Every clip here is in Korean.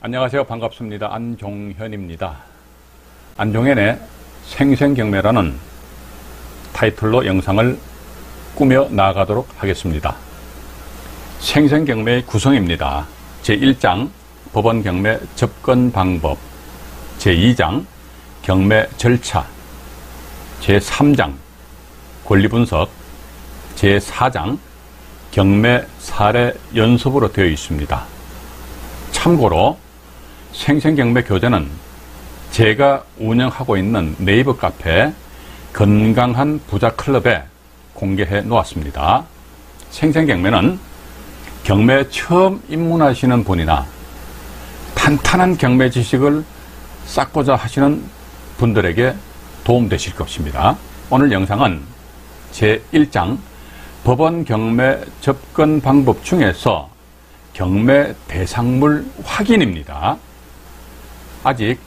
안녕하세요. 반갑습니다. 안종현입니다. 안종현의 생생경매라는 타이틀로 영상을 꾸며 나아가도록 하겠습니다. 생생경매의 구성입니다. 제1장 법원경매 접근 방법, 제2장 경매 절차, 제3장 권리분석, 제4장 경매 사례 연습으로 되어 있습니다. 참고로 생생경매 교재는 제가 운영하고 있는 네이버 카페 건강한 부자 클럽에 공개해 놓았습니다. 생생경매는 경매에 처음 입문하시는 분이나 탄탄한 경매 지식을 쌓고자 하시는 분들에게 도움되실 것입니다. 오늘 영상은 제1장 법원 경매 접근 방법 중에서 경매 대상물 확인입니다. 아직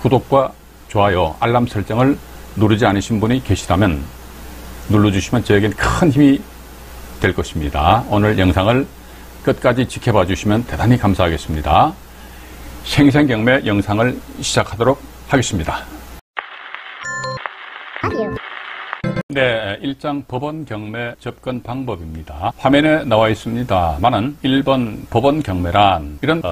구독과 좋아요, 알람 설정을 누르지 않으신 분이 계시다면 눌러주시면 저에게는 큰 힘이 될 것입니다. 오늘 영상을 끝까지 지켜봐 주시면 대단히 감사하겠습니다. 생생경매 영상을 시작하도록 하겠습니다. 네, 1장 법원 경매 접근 방법입니다. 화면에 나와 있습니다만은 1번 법원 경매란 이런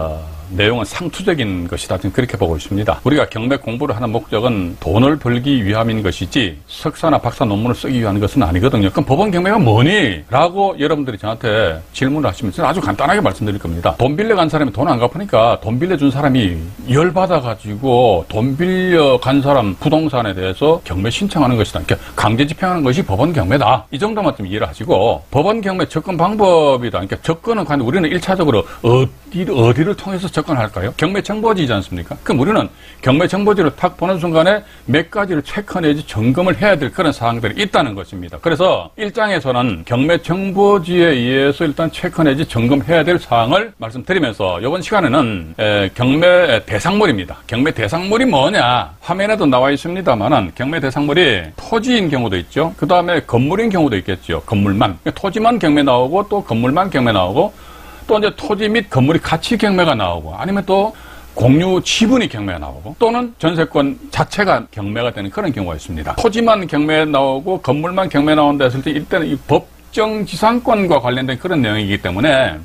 내용은 상투적인 것이다. 저는 그렇게 보고 있습니다. 우리가 경매 공부를 하는 목적은 돈을 벌기 위함인 것이지 석사나 박사 논문을 쓰기 위한 것은 아니거든요. 그럼 법원 경매가 뭐니? 라고 여러분들이 저한테 질문을 하시면 저는 아주 간단하게 말씀드릴 겁니다. 돈 빌려간 사람이 돈 안 갚으니까 돈 빌려준 사람이 열받아가지고 돈 빌려간 사람 부동산에 대해서 경매 신청하는 것이다. 그러니까 강제 집행하는 것이 법원 경매다. 이 정도만 좀 이해를 하시고 법원 경매 접근 방법이다. 그러니까 접근은 과연 우리는 1차적으로 어디를 통해서 접근할까요? 경매 정보지이지 않습니까? 그럼 우리는 경매 정보지를 탁 보는 순간에 몇 가지를 체크 내지 점검을 해야 될 그런 사항들이 있다는 것입니다. 그래서 1장에서는 경매 정보지에 의해서 일단 체크 내지 점검해야 될 사항을 말씀드리면서 이번 시간에는 경매 대상물입니다. 경매 대상물이 뭐냐? 화면에도 나와 있습니다만은 경매 대상물이 토지인 경우도 있죠. 그 다음에 건물인 경우도 있겠죠. 건물만. 토지만 경매 나오고 또 건물만 경매 나오고 또 이제 토지 및 건물이 같이 경매가 나오고 아니면 또 공유 지분이 경매가 나오고 또는 전세권 자체가 경매가 되는 그런 경우가 있습니다. 토지만 경매 나오고 건물만 경매 나온다 했을 때 일단은 이 법정지상권과 관련된 그런 내용이기 때문에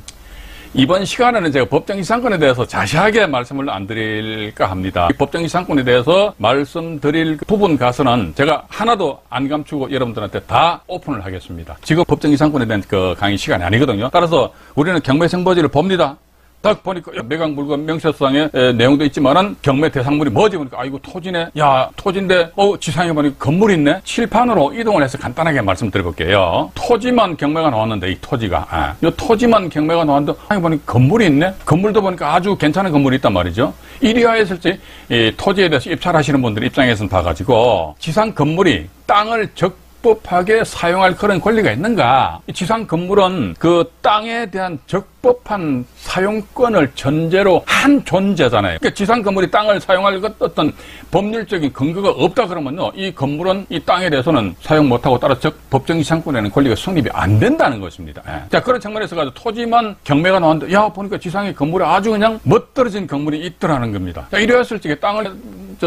이번 시간에는 제가 법정지상권에 대해서 자세하게 말씀을 안 드릴까 합니다. 이 법정지상권에 대해서 말씀드릴 부분 가서는 제가 하나도 안 감추고 여러분들한테 다 오픈을 하겠습니다. 지금 법정지상권에 대한 그 강의 시간이 아니거든요. 따라서 우리는 경매정보지를 봅니다. 딱 보니까 매각 물건 명세서상에 내용도 있지만은 경매 대상물이 뭐지? 보니까 이거 토지네. 야, 토지인데 지상에 보니까 건물이 있네. 칠판으로 이동을 해서 간단하게 말씀드려볼게요. 토지만 경매가 나왔는데 이 토지가 이 토지만 경매가 나왔는데 보니까 건물이 있네. 건물도 보니까 아주 괜찮은 건물이 있단 말이죠. 이리하였을지 이 토지에 대해서 입찰하시는 분들 입장에서는 봐가지고 지상 건물이 땅을 적법하게 사용할 그런 권리가 있는가? 지상 건물은 그 땅에 대한 적법한 사용권을 전제로 한 존재잖아요. 그러니까 지상 건물이 땅을 사용할 어떤 법률적인 근거가 없다 그러면요, 이 건물은 이 땅에 대해서는 사용 못하고 따라서 법정지상권에는 권리가 성립이 안 된다는 것입니다. 자, 그런 측면에서 가지고 토지만 경매가 나왔는데, 야, 보니까 지상의 건물에 아주 그냥 멋들어진 건물이 있더라는 겁니다. 자, 이래였을 적에 땅을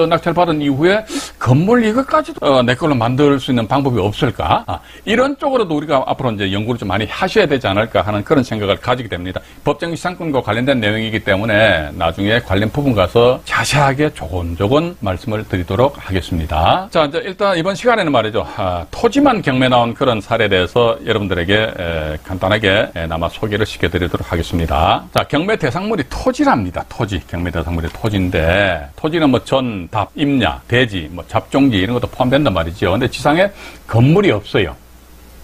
낙찰받은 이후에 건물 이것까지도 내 걸로 만들 수 있는 방법이 없을까? 이런 쪽으로도 우리가 앞으로 이제 연구를 좀 많이 하셔야 되지 않을까 하는 그런 생각을 가지게 됩니다. 법정지상권과 관련된 내용이기 때문에 나중에 관련 부분 가서 자세하게 조곤조곤 말씀을 드리도록 하겠습니다. 자, 이제 일단 이번 시간에는 말이죠. 토지만 경매 나온 그런 사례에 대해서 여러분들에게 간단하게 나마 소개를 시켜드리도록 하겠습니다. 자, 경매 대상물이 토지랍니다. 토지. 경매 대상물이 토지인데, 토지는 뭐 전, 답, 임야, 대지, 뭐 잡종지 이런 것도 포함된단 말이죠. 근데 지상에 건물이 없어요.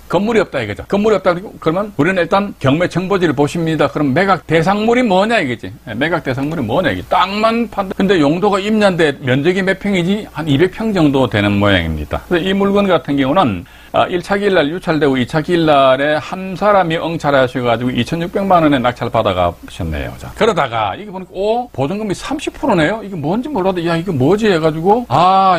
건물이 없다 이거죠. 건물이 없다 그러면 우리는 일단 경매 정보지를 보십니다. 그럼 매각 대상물이 뭐냐 이거지. 매각 대상물이 뭐냐 이게 땅만 판다. 근데 용도가 임야인데 면적이 몇 평이지? 한 200평 정도 되는 모양입니다. 그래서 이 물건 같은 경우는 1차 기일날 유찰되고 2차 기일날에 한 사람이 응찰하셔가지고 2,600만 원에 낙찰 받아가셨네요. 자, 그러다가 이게 보니까 보증금이 30%네요. 이게 뭔지 몰라도 야 이게 뭐지 해가지고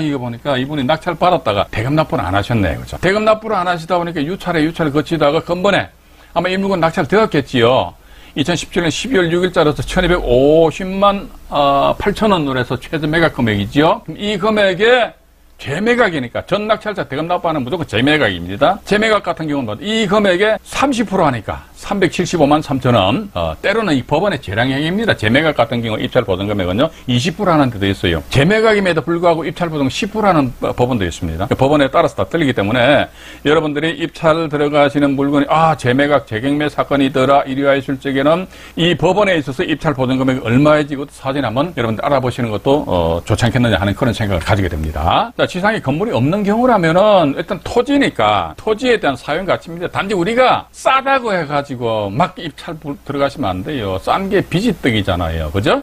이거 보니까 이분이 낙찰 받았다가 대금 납부를 안 하셨네요. 그죠? 대금 납부를 안 하시다 보니까 유찰을 거치다가 근본에 아마 이 물건 낙찰 되었겠지요. 2017년 12월 6일자로서 1250만 8천원으로 해서 최저 매각 금액이지요. 이 금액에 재매각이니까 전 낙찰자 대금 납부하는 무조건 재매각입니다. 재매각 같은 경우는 이 금액에 30% 하니까 375만 3천원. 때로는 이 법원의 재량행위입니다. 재매각 같은 경우 입찰 보증 금액은요 20% 하는 데도 있어요. 재매각임에도 불구하고 입찰 보증 10% 하는 법원도 있습니다. 법원에 따라서 다 틀리기 때문에 여러분들이 입찰 들어가시는 물건이 재매각 재경매 사건이더라 이리하였을 적에는 이 법원에 있어서 입찰 보증 금액이 얼마인지 이것도 사전에 한번 여러분들 알아보시는 것도 좋지 않겠느냐 하는 그런 생각을 가지게 됩니다. 지상에 건물이 없는 경우라면은 일단 토지니까 토지에 대한 사용 가치입니다. 단지 우리가 싸다고 해가지고 막 입찰 들어가시면 안 돼요. 싼 게 비지떡이잖아요. 그죠?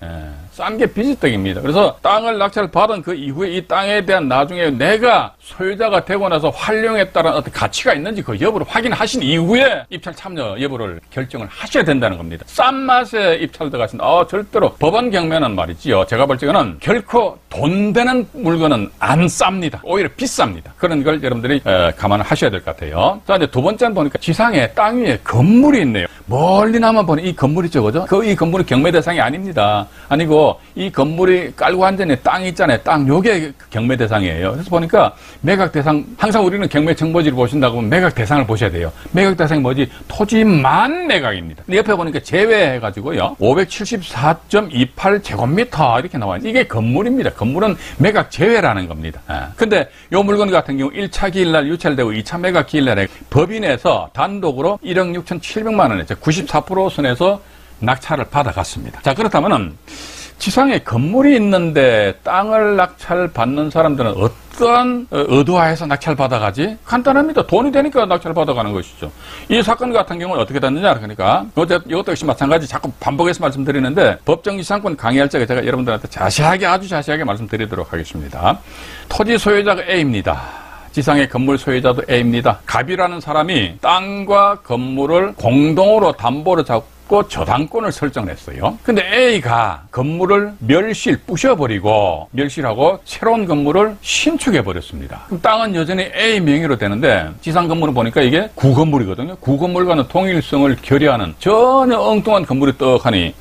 싼 게 비지떡입니다. 그래서 땅을 낙찰 받은 그 이후에 이 땅에 대한 나중에 내가 소유자가 되고 나서 활용에 따른 어떤 가치가 있는지 그 여부를 확인하신 이후에 입찰 참여 여부를 결정을 하셔야 된다는 겁니다. 싼 맛에 입찰 들어가신다. 절대로 법원 경매는 말이지요. 제가 볼 적에는 결코 돈 되는 물건은 안 쌉니다. 오히려 비쌉니다. 그런 걸 여러분들이 감안을 하셔야 될 것 같아요. 자, 이제 두 번째는 보니까 지상에 땅 위에 건물이 있네요. 멀리 나만 보니 이 건물이 저거죠? 이 건물은 경매 대상이 아닙니다. 아니고 이 건물이 깔고 앉아있는 땅 있잖아요. 땅, 요게 경매 대상이에요. 그래서 보니까 매각 대상, 항상 우리는 경매 정보지를 보신다고 하면 매각 대상을 보셔야 돼요. 매각 대상이 뭐지? 토지만 매각입니다. 근데 옆에 보니까 제외해가지고요. 574.28제곱미터 이렇게 나와요. 이게 건물입니다. 건물은 매각 제외라는 겁니다. 근데 요 물건 같은 경우 1차 기일날 유찰되고 2차 매각 기일날에 법인에서 단독으로 1억 6,700만 원에 94% 선에서 낙찰을 받아갔습니다. 자, 그렇다면은 지상에 건물이 있는데 땅을 낙찰 받는 사람들은 어떤 의도하에서 낙찰 받아가지? 간단합니다. 돈이 되니까 낙찰 받아가는 것이죠. 이 사건 같은 경우는 어떻게 됐느냐? 그러니까 이것도 역시 마찬가지 자꾸 반복해서 말씀드리는데 법정지상권 강의할 적에 제가 여러분들한테 아주 자세하게 말씀드리도록 하겠습니다. 토지 소유자가 A입니다. 지상의 건물 소유자도 A입니다. 갑이라는 사람이 땅과 건물을 공동으로 담보로 잡고 저당권을 설정했어요. 근데 A가 건물을 부셔버리고 멸실하고 새로운 건물을 신축해버렸습니다. 그럼 땅은 여전히 A 명의로 되는데 지상 건물을 보니까 이게 구건물이거든요. 구건물과는 동일성을 결여하는 전혀 엉뚱한 건물이 떡하니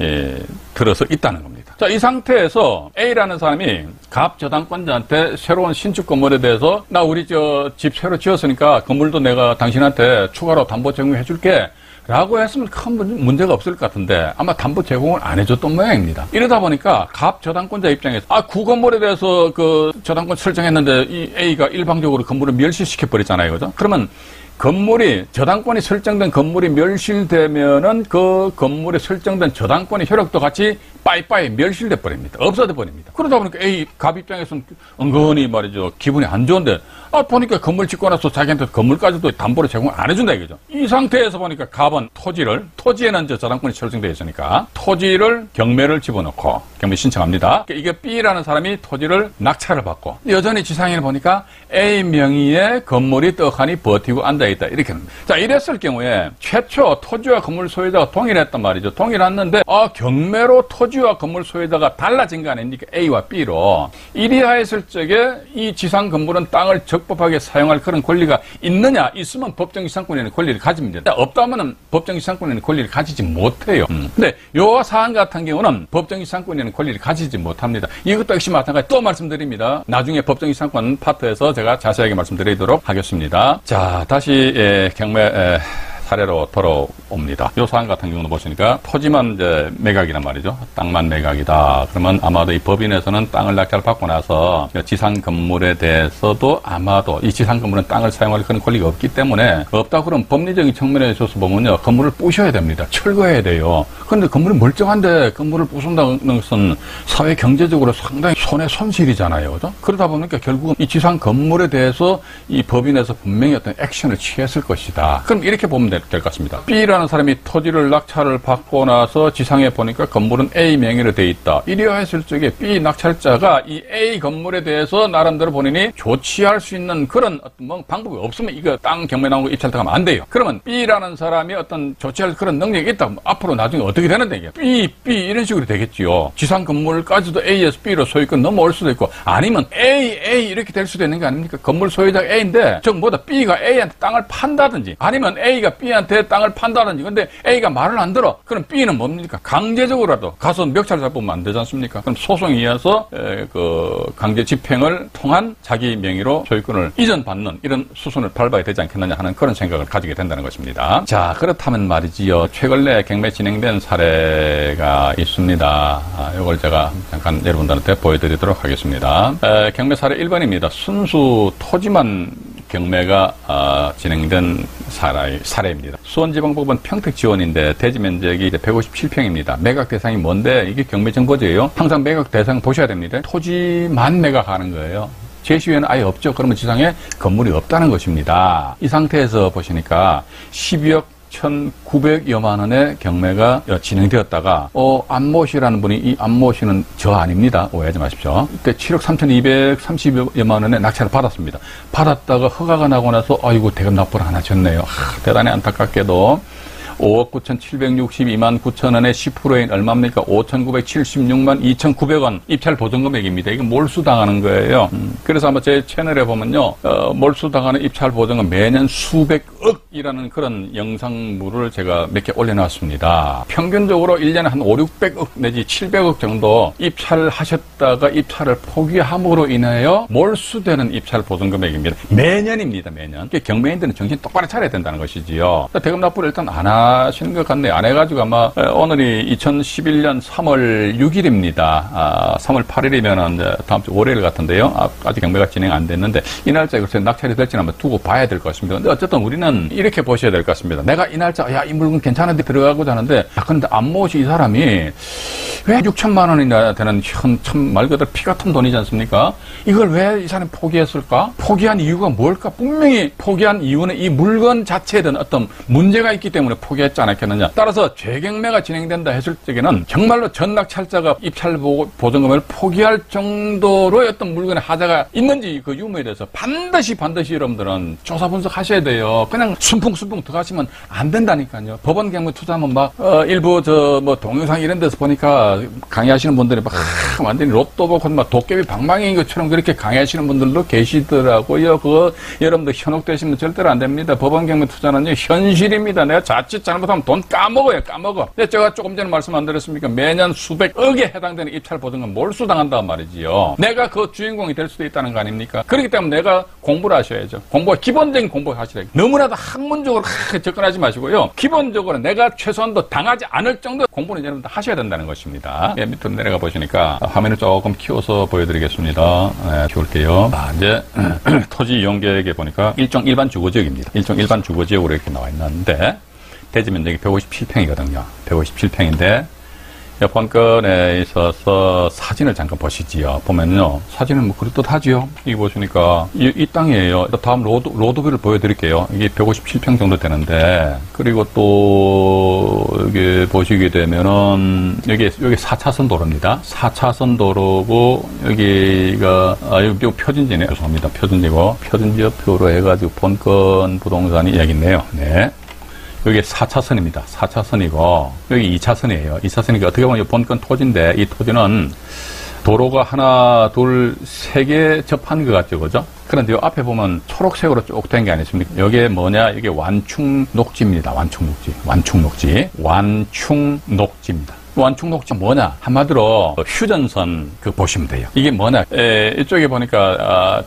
들어서 있다는 겁니다. 자, 이 상태에서 A라는 사람이 갑 저당권자한테 새로운 신축 건물에 대해서 우리 집 새로 지었으니까 건물도 내가 당신한테 추가로 담보 제공해줄게 라고 했으면 큰 문제가 없을 것 같은데 아마 담보 제공을 안 해줬던 모양입니다. 이러다 보니까 갑 저당권자 입장에서 구건물에 대해서 그 저당권 설정했는데 이 A가 일방적으로 건물을 멸실시켜버렸잖아요. 그죠? 그러면 저당권이 설정된 건물이 멸실되면은 그 건물에 설정된 저당권의 효력도 같이 빠이빠이 멸실돼 버립니다. 없어져 버립니다. 그러다 보니까 갑 입장에서는 은근히 말이죠. 기분이 안 좋은데, 보니까 건물 짓고 나서 자기한테 건물까지도 담보로 제공을 안 해준다 이거죠. 이 상태에서 보니까 갑은 토지에는 저당권이 설정되어 있으니까 토지를 경매를 집어넣고 경매 신청합니다. 이게 B라는 사람이 토지를 낙찰을 받고 여전히 지상에는 보니까 A 명의의 건물이 떡하니 버티고 앉아있다. 이렇게 합니다. 자, 이랬을 경우에 최초 토지와 건물 소유자가 동일했단 말이죠. 동일했는데 경매로 토지와 건물 소유자가 달라진 거 아닙니까? A와 B로. 이리하였을 적에 이 지상 건물은 땅을 적법하게 사용할 그런 권리가 있느냐? 있으면 법정지상권에는 권리를 가집니다. 없다면 법정지상권에는 권리를 가지지 못해요. 근데 요 사안 같은 경우는 법정지상권에는 권리를 가지지 못합니다. 이것도 역시 마찬가지 또 말씀드립니다. 나중에 법정지상권 파트에서 제가 자세하게 말씀드리도록 하겠습니다. 자, 다시 경매 사례로 돌아옵니다. 이 사안 같은 경우는 보시니까 토지만 이제 매각이란 말이죠. 땅만 매각이다. 그러면 아마도 이 법인에서는 땅을 낙찰 받고 나서 지상 건물에 대해서도 아마도 이 지상 건물은 땅을 사용할 그런 권리가 없기 때문에 없다 그러면 법리적인 측면에 있어서 보면요. 건물을 부셔야 됩니다. 철거해야 돼요. 그런데 건물이 멀쩡한데 건물을 부순다는 것은 사회 경제적으로 상당히 손해 손실이잖아요. 그죠? 그러다 보니까 결국은 이 지상 건물에 대해서 이 법인에서 분명히 어떤 액션을 취했을 것이다. 그럼 이렇게 보면 될 것 같습니다. B라는 사람이 토지를 낙찰을 받고 나서 지상에 보니까 건물은 A 명의로 돼 있다. 이리와 했을 적에 B 낙찰자가 이 A 건물에 대해서 나름대로 본인이 조치할 수 있는 그런 어떤 방법이 없으면 이거 땅 경매 나온 거 입찰 들어가면 안 돼요. 그러면 B라는 사람이 어떤 조치할 그런 능력이 있다. 앞으로 나중에 어떻게 되는데 이게 B 이런 식으로 되겠지요. 지상 건물까지도 A에서 B로 소유권 넘어올 수도 있고 아니면 A 이렇게 될 수도 있는 거 아닙니까? 건물 소유자가 A인데 B가 A한테 땅을 판다든지 아니면 A가 B한테 땅을 판다든지. 근데 A가 말을 안 들어. 그럼 B는 뭡니까? 강제적으로라도 가서 멱살 잡으면 안 되지 않습니까? 그럼 소송에 의해서 그 강제 집행을 통한 자기 명의로 소유권을 이전받는 이런 수순을 밟아야 되지 않겠느냐 하는 그런 생각을 가지게 된다는 것입니다. 자, 그렇다면 말이지요. 최근에 경매 진행된 사례가 있습니다. 이걸 제가 잠깐 여러분들한테 보여드리도록 하겠습니다. 경매 사례 1번입니다. 순수 토지만 경매가 진행된 사례입니다. 수원지방법원 평택지원인데 대지 면적이 157평입니다. 매각 대상이 뭔데 이게 경매정보제예요. 항상 매각 대상 보셔야 됩니다. 토지만 매각하는 거예요. 제시외에는 아예 없죠. 그러면 지상에 건물이 없다는 것입니다. 이 상태에서 보시니까 12억 1,900여만 원의 경매가 진행되었다가 안모씨라는 분이, 이 안모씨는 저 아닙니다. 오해하지 마십시오. 그때 7억 3,230여만 원의 낙찰을 받았습니다. 받았다가 허가가 나고 나서 아이고 대금 납부를 안 하셨네요. 대단히 안타깝게도 5억 9,762만 9천 원의 10%인 얼마입니까? 5,976만 2,900원 입찰 보증금액입니다. 이거 몰수당하는 거예요. 그래서 아마 제 채널에 보면요, 몰수당하는 입찰 보증금 매년 수백억이라는 그런 영상물을 제가 몇 개 올려놨습니다. 평균적으로 1년에 한 5, 600억 내지 700억 정도 입찰하셨다가 입찰을 포기함으로 인하여 몰수되는 입찰 보증금액입니다. 매년입니다, 매년. 경매인들은 정신 똑바로 차려야 된다는 것이지요. 대금 납부를 일단 안 하시는 것 같네요. 안 해가지고 아마 오늘이 2011년 3월 6일입니다. 3월 8일이면 다음 주 월요일 같은데요. 아직 경매가 진행 안 됐는데 이 날짜에 글쎄 낙찰이 될지는 한번 두고 봐야 될 것 같습니다. 근데 어쨌든 우리는 이렇게 보셔야 될 것 같습니다. 내가 이 날짜, 야, 이 물건 괜찮은데 들어가고자 하는데, 근데 안모시 이 사람이 왜 6천만 원이나 되는 참 말 그대로 피 같은 돈이지 않습니까? 이걸 왜 이 사람이 포기했을까? 포기한 이유가 뭘까? 분명히 포기한 이유는 이 물건 자체에 대한 어떤 문제가 있기 때문에 포기했지 않았겠느냐. 따라서 재경매가 진행된다 했을 적에는 정말로 전낙찰자가 입찰 보증금을 포기할 정도로의 어떤 물건의 하자가 있는지 그 유무에 대해서 반드시 여러분들은 조사 분석하셔야 돼요. 그냥 순풍순풍 들어가시면 안 된다니까요. 법원 경매 투자하면 막 일부 동영상 이런 데서 보니까 강의하시는 분들이 막 완전히 로또 보고 막 도깨비 방망이인 것처럼 그렇게 강의하시는 분들도 계시더라고요. 그거 여러분들 현혹되시면 절대로 안 됩니다. 법원 경매 투자는요 현실입니다. 내가 자칫 잘못하면 돈 까먹어요. 근데 제가 조금 전에 말씀 안 드렸습니까? 매년 수백억에 해당되는 입찰 보증금 몰수당한단 말이지요. 내가 그 주인공이 될 수도 있다는 거 아닙니까? 그렇기 때문에 내가 공부를 하셔야죠. 기본적인 공부를 하시라. 너무나도 학문적으로 접근하지 마시고요. 기본적으로 내가 최소한도 당하지 않을 정도 공부는 여러분들 하셔야 된다는 것입니다. 밑으로 내려가 보시니까 화면을 조금 키워서 보여드리겠습니다. 네, 키울게요. 이제 토지 이용계획에 보니까 일반 주거지역입니다. 일반 주거지역으로 이렇게 나와 있는데 대지 면적이 157평이거든요. 157평인데 본건에 있어서 사진을 잠깐 보시지요. 보면요. 사진은 뭐 그럴듯하지요. 여기 보시니까 이 땅이에요. 다음 로드뷰를 보여드릴게요. 이게 157평 정도 되는데, 그리고 또 여기 보시게 되면은 여기 4차선 도로입니다. 4차선 도로고 여기가 여기 표준지네요. 죄송합니다. 표준지역표로 해가지고 본건 부동산이 여기 있네요. 네. 여기 4차선입니다. 4차선이고 여기 2차선이에요. 2차선이니까 어떻게 보면 본건 토지인데 이 토지는 도로가 하나, 둘, 세 개 접한 것 같죠, 그죠? 그런데 요 앞에 보면 초록색으로 쭉 된 게 아니십니까? 여기에 뭐냐? 이게 완충녹지입니다. 완충녹지. 완충녹지 뭐냐? 한마디로 휴전선 그보시면 돼요. 이게 뭐냐? 이쪽에 보니까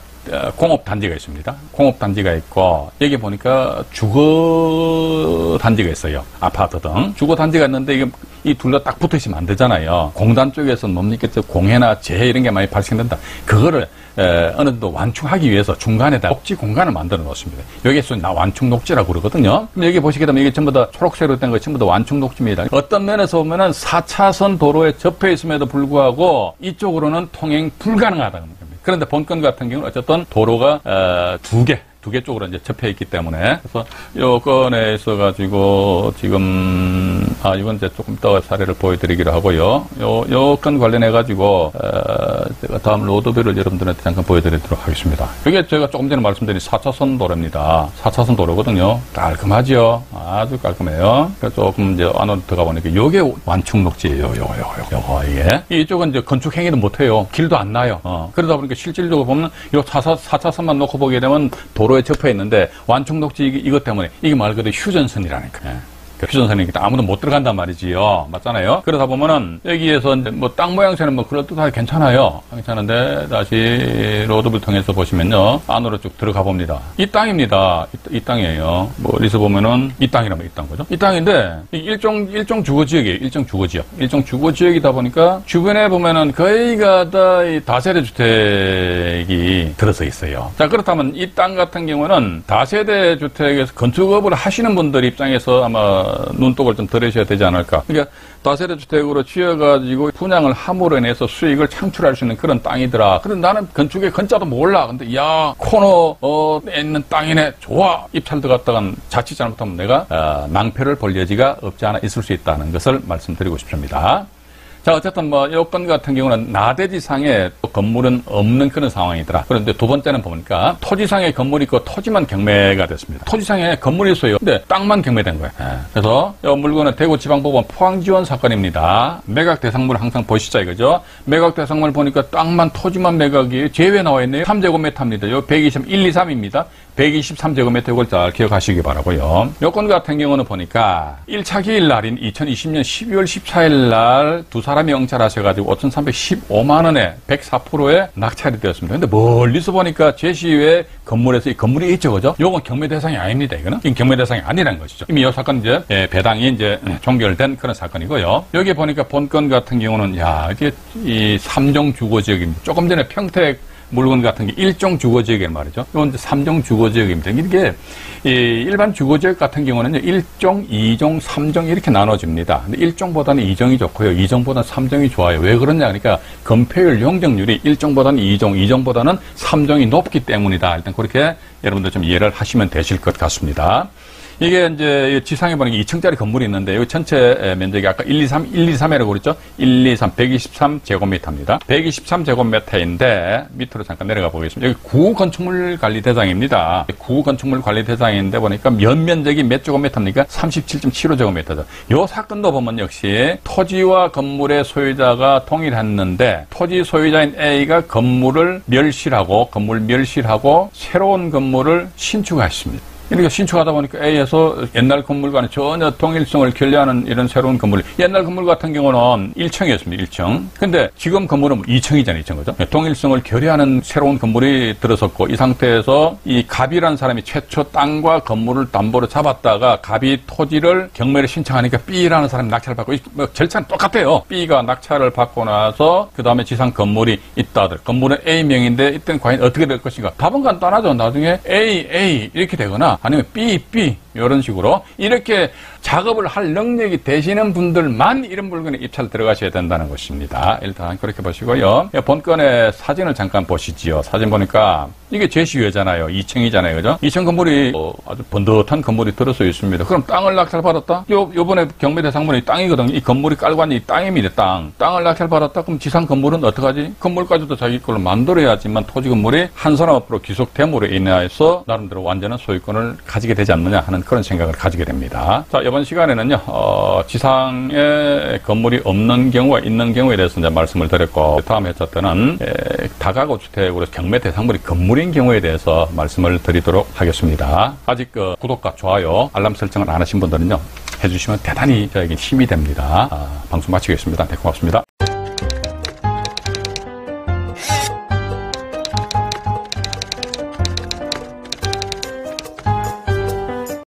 공업단지가 있습니다. 공업단지가 있고 여기 보니까 주거단지가 있어요. 아파트 등. 주거단지가 있는데 이 둘 다 딱 붙으시면 안 되잖아요. 공단 쪽에서는 뭡니까? 공해나 재해 이런 게 많이 발생된다. 그거를 어느 정도 완충하기 위해서 중간에다 녹지 공간을 만들어 놓습니다. 여기에서 완충 녹지라고 그러거든요. 그럼 여기 보시게 되면 이게 전부 다 초록색으로 된 거 전부 다 완충 녹지입니다. 어떤 면에서 보면은 4차선 도로에 접해 있음에도 불구하고 이쪽으로는 통행 불가능하다는 겁니다. 그런데 본건 같은 경우는 어쨌든 도로가 두 개 쪽으로 이제 접해 있기 때문에, 그래서 요 건에 있어가지고 이건 이제 조금 더 사례를 보여드리기로 하고요. 요 건 관련해가지고 제가 다음 로드뷰를 여러분들한테 잠깐 보여드리도록 하겠습니다. 이게 제가 조금 전에 말씀드린 4차선 도로입니다. 4차선 도로거든요. 깔끔하죠? 아주 깔끔해요. 조금 이제 안으로 들어가 보니까 요게 완충 녹지예요. 요거 이게. 이쪽은 이제 건축 행위도 못해요. 길도 안 나요. 그러다 보니까 실질적으로 보면 요 4차선만 놓고 보게 되면 도로에 접해 있는데 완충 녹지 이것 때문에 이게 말 그대로 휴전선이라니까. 휴전선이니까 아무도 못 들어간단 말이지요. 맞잖아요. 그러다 보면은 여기에서 이제 뭐 땅 모양새는 뭐 그럴듯하게 괜찮아요. 괜찮은데 다시 로드뷰를 통해서 보시면요. 안으로 쭉 들어가 봅니다. 이 땅입니다. 이 땅이에요. 뭐 어디서 보면은 이 땅이라면 이 땅 거죠. 이 땅인데 일종 주거지역이에요. 일종 주거지역. 일종 주거지역이다 보니까 주변에 보면은 거의가 다 이 다세대 주택이 들어서 있어요. 자, 그렇다면 이 땅 같은 경우는 다세대 주택에서 건축업을 하시는 분들 입장에서 아마 눈독을 좀 들으셔야 되지 않을까. 그러니까 다세대 주택으로 지어가지고 분양을 함으로 인해서 수익을 창출할 수 있는 그런 땅이더라. 그런데 나는 건축의 건자도 몰라. 근데 야 코너에 있는 땅이네. 좋아. 입찰 들어갔다간 자칫 잘못하면 내가 낭패를 볼 여지가 없지 않아 있을 수 있다는 것을 말씀드리고 싶습니다. 자, 어쨌든 뭐 여건 같은 경우는 나대지상에 건물은 없는 그런 상황이더라. 그런데 두 번째는 보니까 토지상에 건물이 있고 토지만 경매가 됐습니다. 토지상에 건물이 있어요. 근데 땅만 경매된 거예요. 그래서 이 물건은 대구지방법원 포항지원 사건입니다. 매각 대상물 항상 보시죠, 이거죠. 매각 대상물 보니까 땅만 토지만 매각이 제외 나와 있네요. 3제곱미터입니다. 요 123입니다. 123제곱미터 이걸 잘 기억하시기 바라고요. 요건 같은 경우는 보니까 1차 기일 날인 2020년 12월 14일 날 두 사람이 응찰하셔가지고 5,315만 원에 104%에 낙찰이 되었습니다. 근데 멀리서 보니까 제시외 건물에서 이 건물이 있죠, 그죠? 요건 경매 대상이 아닙니다, 이거는. 이건 경매 대상이 아니라는 것이죠. 이미 이 사건 이제 배당이 이제 종결된 그런 사건이고요. 여기 보니까 본건 같은 경우는 이게 이 3종 주거지역입니다. 조금 전에 평택 물건 같은 게 1종 주거지역이란 말이죠. 이건 이제 3종 주거지역입니다. 이게 일반 주거지역 같은 경우는 1종, 2종, 3종 이렇게 나눠집니다. 근데 1종보다는 2종이 좋고요. 2종보다는 3종이 좋아요. 왜 그러냐? 그러니까 건폐율 용적률이 1종보다는 2종, 2종보다는 3종이 높기 때문이다. 일단 그렇게 여러분들 좀 이해를 하시면 되실 것 같습니다. 이게 이제 지상에 보니까 2층짜리 건물이 있는데 이 전체 면적이 아까 123이라고 그랬죠? 123제곱미터입니다. 123제곱미터인데 밑으로 잠깐 내려가 보겠습니다. 여기 구건축물관리대장입니다. 구건축물관리대장인데 보니까 면적이 몇 제곱미터입니까? 37.75제곱미터죠. 이 사건도 보면 역시 토지와 건물의 소유자가 동일했는데 토지 소유자인 A가 건물 멸실하고 새로운 건물을 신축했습니다. 이렇게 신축하다 보니까 A에서 옛날 건물과는 전혀 동일성을 결여하는 이런 새로운 건물. 옛날 건물 같은 경우는 1층이었습니다. 1층. 근데 지금 건물은 2층이잖아요. 2층 거죠. 동일성을 결여하는 새로운 건물이 들어섰고 이 상태에서 이 갑이라는 사람이 최초 땅과 건물을 담보로 잡았다가 갑이 토지를 경매를 신청하니까 B라는 사람이 낙찰을 받고 절차는 똑같아요. B가 낙찰을 받고 나서 그 다음에 지상 건물이 있다들. 건물은 A명인데 이때는 과연 어떻게 될 것인가. 답은 간단하죠. 나중에 A 이렇게 되거나 아니면 B 이런 식으로 이렇게 작업을 할 능력이 되시는 분들만 이런 물건에 입찰 들어가셔야 된다는 것입니다. 일단 그렇게 보시고요. 본건의 사진을 잠깐 보시지요. 사진 보니까 이게 제시외잖아요. 2층이잖아요. 그죠? 2층 건물이 아주 번듯한 건물이 들어서 있습니다. 그럼 땅을 낙찰받았다? 요번에 경매 대상물이 땅이거든요. 이 건물이 깔고 있는 이 땅입니다. 땅을 낙찰받았다? 그럼 지상 건물은 어떡하지? 건물까지도 자기 걸로 만들어야지만 토지 건물이 한산업으로 귀속됨으로 인해서 나름대로 완전한 소유권을 가지게 되지 않느냐 하는 그런 생각을 가지게 됩니다. 자, 이번 시간에는요, 지상에 건물이 없는 경우와 있는 경우에 대해서 이제 말씀을 드렸고, 다음 회차 때는 다가구 주택으로 경매 대상물이 건물인 경우에 대해서 말씀을 드리도록 하겠습니다. 아직 구독과 좋아요, 알람 설정을 안 하신 분들은요, 해주시면 대단히 저에게 힘이 됩니다. 방송 마치겠습니다. 네, 고맙습니다.